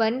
1